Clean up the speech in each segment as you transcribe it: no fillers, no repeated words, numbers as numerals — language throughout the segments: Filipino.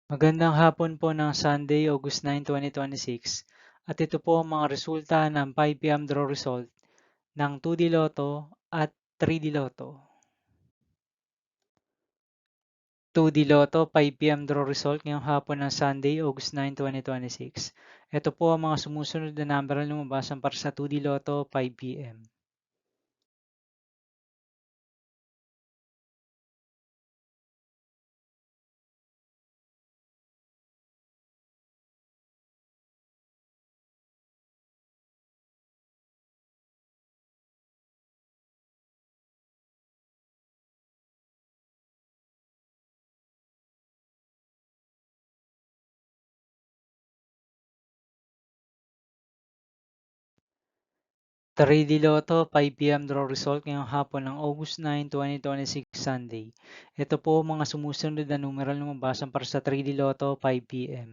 Magandang hapon po ng Sunday, August 9, 2026 at ito po ang mga resulta ng 5 PM draw result ng 2D Lotto at 3D Lotto. 2D Lotto 5 PM draw result ngayong hapon ng Sunday, August 9, 2026. Ito po ang mga sumusunod na number na lumabasan para sa 2D Lotto 5 PM. 3D Lotto 5 PM draw result ngayong hapon ng August 9, 2026 Sunday. Ito po ang mga sumusunod na numeral na lumabasan para sa 3D Lotto 5 PM.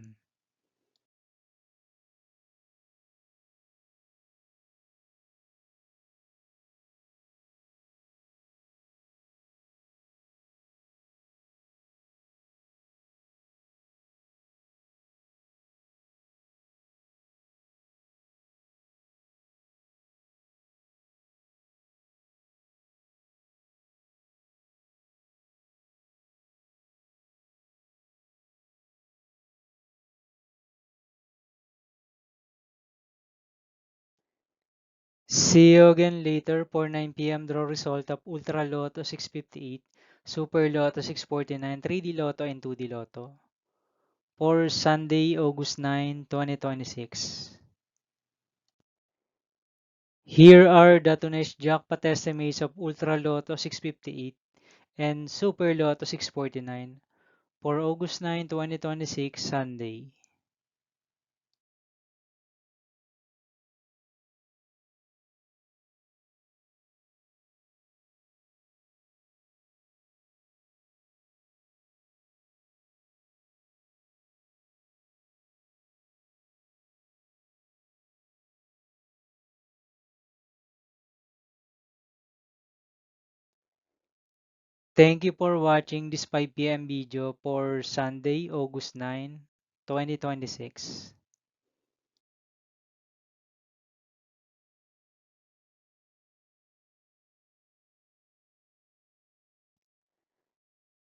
'See you again later for 9 PM draw result of Ultra Lotto 658, Super Lotto 649, 3D Lotto and 2D Lotto for Sunday, August 9, 2026. Here are the today's jackpot estimates of Ultra Lotto 658 and Super Lotto 649 for August 9, 2026 Sunday. Thank you for watching this 5 PM video for Sunday, August 9, 2026.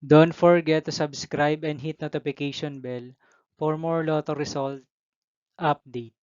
Don't forget to subscribe and hit notification bell for more Lotto result update.